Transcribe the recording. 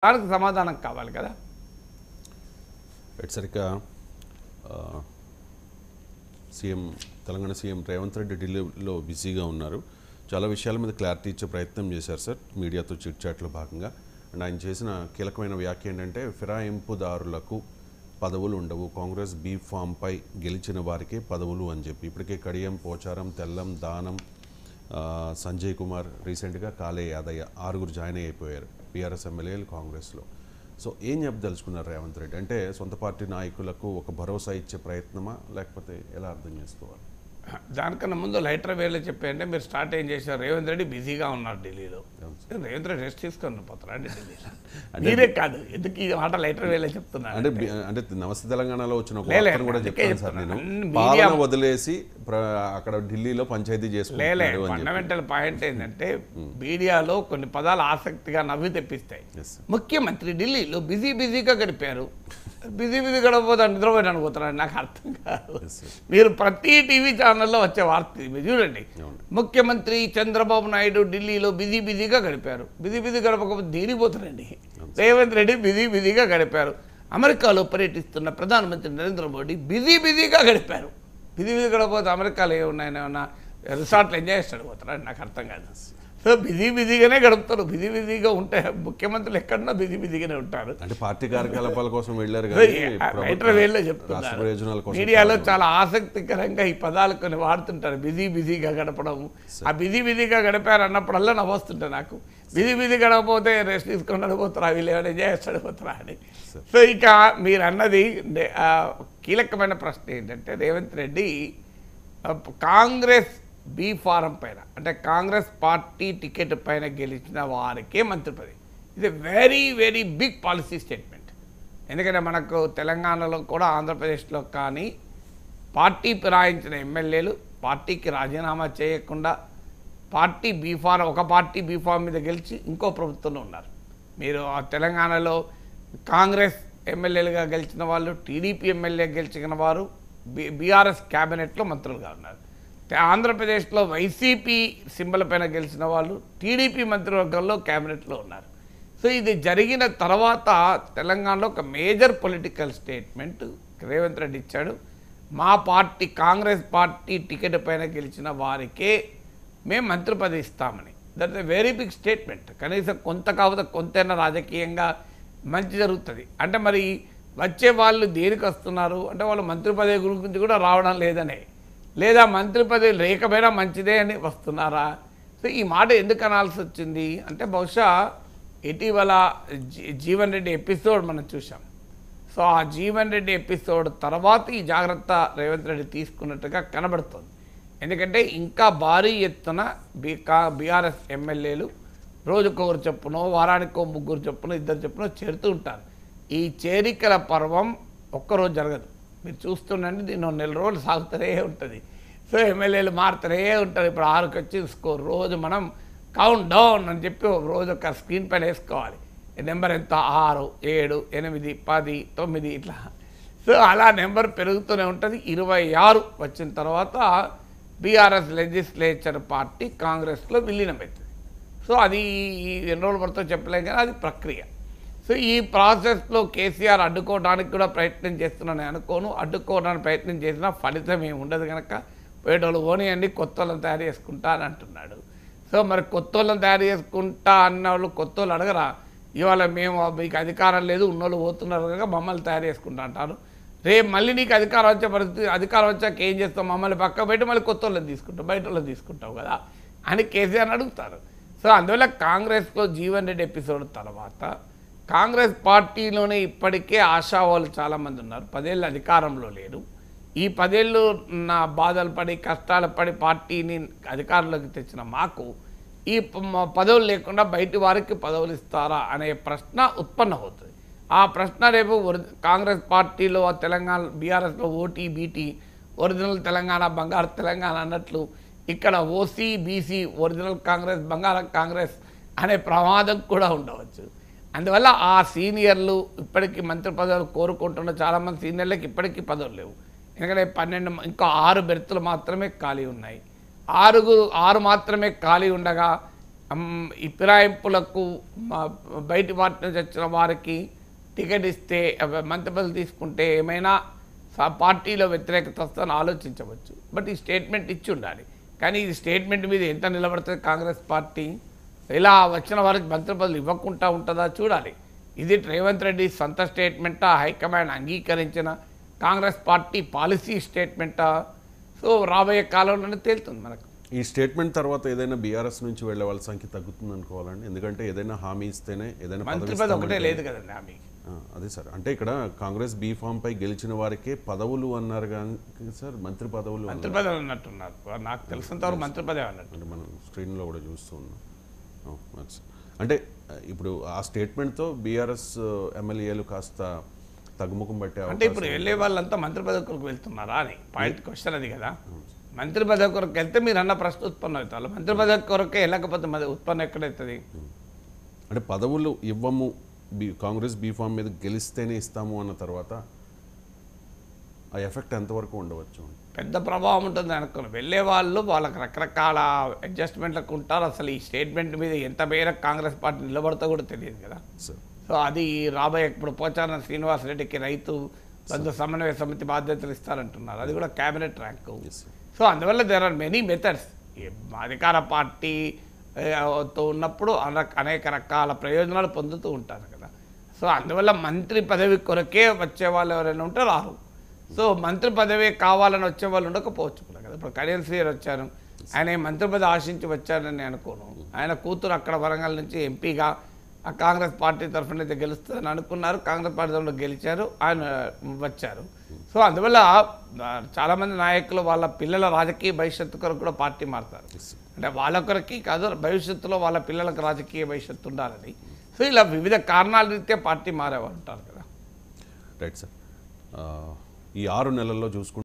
దానికి సమాధానం కావాలి కదా. సరిగ్గా సీఎం తెలంగాణ సీఎం రేవంత్ రెడ్డి ఢిల్లీలో బిజీగా ఉన్నారు. చాలా విషయాల మీద క్లారిటీ ఇచ్చే ప్రయత్నం చేశారు సార్ మీడియాతో చిట్ చాట్లో భాగంగా. అండ్ ఆయన చేసిన కీలకమైన వ్యాఖ్య ఏంటంటే ఫిరాయింపుదారులకు పదవులు ఉండవు, కాంగ్రెస్ బీ ఫామ్పై గెలిచిన వారికే పదవులు అని చెప్పి. ఇప్పటికే కడియం, పోచారం, తెల్లం, దానం, సంజయ్ కుమార్, రీసెంట్గా కాలే యాదయ్య 6 జాయిన్ అయిపోయారు బీఆర్ఎస్ ఎమ్మెల్యేలు కాంగ్రెస్లో. సో ఏం చెప్పదలుచుకున్నారు రేవంత్ రెడ్డి? అంటే సొంత పార్టీ నాయకులకు ఒక భరోసా ఇచ్చే ప్రయత్నమా, లేకపోతే ఎలా అర్థం చేసుకోవాలి? దానికన్నా ముందు లైటర్ వేలో చెప్పారంటే మీరు స్టార్ట్ ఏం చేశారు, రేవంత్ రెడ్డి బిజీగా ఉన్నారు ఢిల్లీలో. రేవంత్ రెడ్డి రెస్ట్ తీసుకొని పోతారా అండి ఢిల్లీలో? మీరే కాదు, ఎందుకు ఈ మాట లైటర్ వేలో చెప్తున్నా అంటే నమస్తే తెలంగాణలో వచ్చిన కూడా చెప్పాను సార్, నేను పాలన వదిలేసి అక్కడ ఢిల్లీలో పంచాయతీ చేసుకున్నాడు. ఫండమెంటల్ పాయింట్ ఏంటంటే మీడియాలో కొన్ని పదాలు ఆసక్తిగా నవ్వి తెప్పిస్తాయి. ముఖ్యమంత్రి ఢిల్లీలో బిజీగా గడిపారు. బిజీ గడపపోతే నిద్రపోయాను పోతారని నాకు అర్థం కాదు. మీరు ప్రతి టీవీ ఛానల్లో వచ్చే వార్త మీరు చూడండి, ముఖ్యమంత్రి చంద్రబాబు నాయుడు ఢిల్లీలో బిజీగా గడిపారు. బిజీ గడపకపోతే దీనిపోతారండి. రేవంత్ రెడ్డి బిజీగా గడిపారు. అమెరికాలో పర్యటిస్తున్న ప్రధానమంత్రి నరేంద్ర మోడీ బిజీగా గడిపారు. బిజీ గడపపోతే అమెరికాలో ఏమన్నా రిసార్ట్లు ఎంజాయ్ చేస్తాడు పోతారని నాకు అర్థం కాదు. సో బిజీగానే గడుపుతారు. బిజీగా ఉంటే ముఖ్యమంత్రులు ఎక్కడన్నా బిజీగానే ఉంటారు. అంటే పార్టీ కార్యకలాపాల కోసం వెళ్ళారు. మీడియాలో చాలా ఆసక్తికరంగా ఈ పదాలు కొన్ని వాడుతుంటారు. బిజీగా గడపడం, ఆ బిజీగా గడిపారు అన్నప్పుడల్లా నవ్వొస్తుంటారు నాకు. బిజీ గడపపోతే రెస్ట్ తీసుకొని అడిపోతారా, వీళ్ళు ఏమైనా చేస్తాడు పోతారా అని. సో ఇక మీరు అన్నది కీలకమైన ప్రశ్న ఏంటంటే, రేవంత్ రెడ్డి కాంగ్రెస్ బీ ఫారం పైన, అంటే కాంగ్రెస్ పార్టీ టికెట్ పైన గెలిచిన వారికే మంత్రి పదవి. ఇది వెరీ బిగ్ పాలసీ స్టేట్మెంట్. ఎందుకంటే మనకు తెలంగాణలో కూడా, ఆంధ్రప్రదేశ్లో కానీ పార్టీ ఫిరాయించిన ఎమ్మెల్యేలు పార్టీకి రాజీనామా చేయకుండా పార్టీ బీఫారం, ఒక పార్టీ బీఫారం మీద గెలిచి ఇంకో ప్రభుత్వంలో ఉన్నారు. మీరు తెలంగాణలో కాంగ్రెస్ ఎమ్మెల్యేలుగా గెలిచిన వాళ్ళు, టీడీపీ ఎమ్మెల్యే గెలిచిన వారు బీఆర్ఎస్ క్యాబినెట్లో మంత్రులుగా ఉన్నారు. ఆంధ్రప్రదేశ్లో వైసీపీ సింబల్ పైన గెలిచిన వాళ్ళు టీడీపీ మంత్రివర్గంలో క్యాబినెట్లో ఉన్నారు. సో ఇది జరిగిన తర్వాత తెలంగాణలో ఒక major political statement Revanth Reddy ఇచ్చాడు. మా పార్టీ కాంగ్రెస్ పార్టీ టికెట్ పైన గెలిచిన వారికే మేము మంత్రి పదవి ఇస్తామని. That is a very big statement. కనీసం కొంత కాకపోతే కొంతైనా రాజకీయంగా మంచి జరుగుతుంది. అంటే మరి వచ్చే వాళ్ళు దేనికి వస్తున్నారు అంటే, వాళ్ళు మంత్రి పదవి గురించి కూడా రావడం లేదనే, లేదా మంత్రి పదవి లేకపోయినా మంచిదే అని వస్తున్నారా? సో ఈ మాట ఎందుకు అనాల్సి వచ్చింది అంటే, బహుశా ఇటీవల జీవన్ రెడ్డి ఎపిసోడ్ మనం చూసాం. సో ఆ జీవన్ రెడ్డి ఎపిసోడ్ తర్వాత ఈ జాగ్రత్త రేవంత్ రెడ్డి తీసుకున్నట్టుగా కనబడుతుంది. ఎందుకంటే ఇంకా భారీ ఎత్తున బీఆర్ఎస్ ఎమ్మెల్యేలు రోజుకొకరు చొప్పునో, వారానికో 3 చొప్పునో, 2 చొప్పునో చేరుతూ ఉంటారు. ఈ చేరికల పర్వం ఒక్కరోజు జరగదు. మీరు చూస్తుండండి, దీన్ని 1 నెల రోజులు సాగుతూనే ఉంటుంది. సో ఎమ్మెల్యేలు మారుతూనే ఉంటారు. ఇప్పుడు 6కి వచ్చి స్కోర్, రోజు మనం కౌంట్ డౌన్ అని చెప్పి రోజు ఒక స్క్రీన్ పైన వేసుకోవాలి. నెంబర్ ఎంత, 6, 7, 8, 10, 9 ఇట్లా. సో అలా నెంబర్ పెరుగుతూనే ఉంటుంది. 26 వచ్చిన తర్వాత బీఆర్ఎస్ లెజిస్లేచర్ పార్టీ కాంగ్రెస్లో విలీనమవుతుంది. సో అది ఎన్ని రోజులు పడుతుందో చెప్పలేం కానీ అది ప్రక్రియ. సో ఈ ప్రాసెస్లో కేసీఆర్ అడ్డుకోవడానికి కూడా ప్రయత్నం చేస్తున్నాను అనుకోను. అడ్డుకోవడానికి ప్రయత్నం చేసినా ఫలితం ఏమి ఉండదు కనుక పోయేటోళ్ళు పోనీయండి, కొత్త వాళ్ళని తయారు చేసుకుంటా అని అంటున్నాడు. సో మరి కొత్త వాళ్ళని తయారు చేసుకుంటా అన్న వాళ్ళు కొత్త వాళ్ళు అడగరా, ఇవాళ మేము మీకు అధికారం లేదు, ఉన్నోళ్ళు పోతున్నారు కనుక మమ్మల్ని తయారు చేసుకుంటా అంటారు. రేపు మళ్ళీ నీకు అధికారం వచ్చే పరిస్థితి, అధికారం వచ్చాక ఏం చేస్తావు, మమ్మల్ని పక్క పెట్టి మళ్ళీ కొత్త వాళ్ళని తీసుకుంటావు, బయట వాళ్ళని తీసుకుంటావు కదా అని కేసీఆర్ని అడుగుతారు. సో అందువల్ల కాంగ్రెస్లో జీవన్ రెడ్డి ఎపిసోడ్ తర్వాత కాంగ్రెస్ పార్టీలోనే ఇప్పటికే ఆశావాళ్ళు చాలామంది ఉన్నారు. 10 ఏళ్ళు అధికారంలో లేరు. ఈ 10 ఏళ్ళు నా బాధలు పడి కష్టాలు పడి పార్టీని అధికారంలోకి తెచ్చిన మాకు ఈ పదవులు లేకుండా బయటి వారికి పదవులు ఇస్తారా అనే ప్రశ్న ఉత్పన్నమవుతుంది. ఆ ప్రశ్న రేపు కాంగ్రెస్ పార్టీలో తెలంగాణ బీఆర్ఎస్లో ఓటీ బీటీ ఒరిజినల్ తెలంగాణ బంగారు తెలంగాణ అన్నట్లు ఇక్కడ ఓసీ బీసీ ఒరిజినల్ కాంగ్రెస్ బంగారం కాంగ్రెస్ అనే ప్రమాదం కూడా ఉండవచ్చు. అందువల్ల ఆ సీనియర్లు ఇప్పటికీ మంత్రి పదవులు కోరుకుంటున్న చాలామంది సీనియర్లకు ఇప్పటికీ పదవులు లేవు. ఎందుకంటే 12 ఇంకా 6 బెర్తులు మాత్రమే ఖాళీ ఉన్నాయి. 6 మాత్రమే ఖాళీ ఉండగా ఈ ఫిరాయింపులకు బయటి పార్టీ నుంచి వచ్చిన వారికి టికెట్ ఇస్తే మంత్రి పదవులు తీసుకుంటే ఏమైనా పార్టీలో వ్యతిరేకత వస్తుందని ఆలోచించవచ్చు. బట్ ఈ స్టేట్మెంట్ ఇచ్చి ఉండాలి. కానీ ఈ స్టేట్మెంట్ మీద ఎంత నిలబడుతుంది కాంగ్రెస్ పార్టీ? ఇలా వచ్చిన వారికి మంత్రి పదవులు ఇవ్వకుండా ఉంటుందా చూడాలి. ఇది రేవంత్ రెడ్డి సొంత స్టేట్మెంటా, హైకమాండ్ అంగీకరించిన కాంగ్రెస్ పార్టీ పాలసీ స్టేట్మెంటా? సో రాబోయే కాలంలోనే తేలుతుంది మనకు. ఈ స్టేట్మెంట్ తర్వాత ఏదైనా బీఆర్ఎస్ నుంచి వెళ్ళే వాళ్ళ సంఖ్య తగ్గుతుంది అనుకోవాలండి. ఎందుకంటే ఏదైనా హామీ ఇస్తేనే ఏదైనా మంత్రి పదవి ఒకటే లేదు కదండి హామీ. అదే సార్, అంటే ఇక్కడ కాంగ్రెస్ బీఫామ్ పై గెలిచిన వారికే పదవులు అన్నారు కానీ సార్ మంత్రి పదవులు అన్నట్టున్నారు. నాకు తెలిసినంత వరకు మంత్రి పదవి అన్నట్టు అంటే మనం స్క్రీన్లో కూడా చూస్తూ ఉన్నాం. అంటే ఇప్పుడు ఆ స్టేట్మెంట్తో బీఆర్ఎస్ ఎమ్మెల్యేలు కాస్త తగ్గుముఖం పట్టే అంటే ఇప్పుడు వెళ్ళే వాళ్ళంతా మంత్రి పదవి కొరకు వెళ్తున్నారా అని పాయింట్ క్వశ్చన్ అది కదా. మంత్రి పదవి కొరకు వెళ్తే మీరు అన్న ప్రశ్న ఉత్పన్నం అవుతారు. మంత్రి పదవి కొరకే వెళ్ళకపోతే ఉత్పన్నం ఎక్కడవుతుంది? అంటే పదవులు ఇవ్వము, కాంగ్రెస్ బీఫామ్ మీద గెలిస్తేనే ఇస్తాము అన్న తర్వాత ఆ ఎఫెక్ట్ ఎంతవరకు ఉండవచ్చు? పెద్ద ప్రభావం ఉంటుంది అనుకుని వెళ్ళే వాళ్ళు వాళ్ళకి రకరకాల అడ్జస్ట్మెంట్లకు ఉంటారు. అసలు ఈ స్టేట్మెంట్ మీద ఎంత మేరకు కాంగ్రెస్ పార్టీ నిలబడతా కూడా తెలియదు కదా. సో అది రాబోయే ఇప్పుడు పోచారం శ్రీనివాసరెడ్డికి రైతు బంధు సమన్వయ సమితి బాధ్యతలు ఇస్తారంటున్నారు. అది కూడా క్యాబినెట్ ర్యాంకు. సో అందువల్ల దేర్ ఆర్ మెనీ మెథడ్స్. అధికార పార్టీతో ఉన్నప్పుడు అనేక రకాల ప్రయోజనాలు పొందుతూ ఉంటారు కదా. సో అందువల్ల మంత్రి పదవి కొరకే వచ్చే వాళ్ళు ఎవరైనా ఉంటే రారు. సో మంత్రి పదవి కావాలని వచ్చే వాళ్ళు ఉండకపోవచ్చు కూడా కదా. ఇప్పుడు కడియం శ్రీయర్ వచ్చారు, ఆయన మంత్రి పదవి ఆశించి వచ్చారని అనుకోను. ఆయన కూతురు అక్కడ వరంగల్ నుంచి ఎంపీగా కాంగ్రెస్ పార్టీ తరఫున అయితే గెలుస్తుందని అనుకున్నారు. కాంగ్రెస్ పార్టీ తరఫున గెలిచారు, ఆయన వచ్చారు. సో అందువల్ల చాలామంది నాయకులు వాళ్ళ పిల్లల రాజకీయ భవిష్యత్తు కొరకు కూడా పార్టీ మారుతారు. అంటే వాళ్ళ కొరకి కాదు, భవిష్యత్తులో వాళ్ళ పిల్లలకు రాజకీయ భవిష్యత్తు ఉండాలని. సో ఇలా వివిధ కారణాల రీత్యా పార్టీ మారేవారు ఉంటారు కదా. Right sir. ఈ 6 నెలల్లో చూసుకుంటే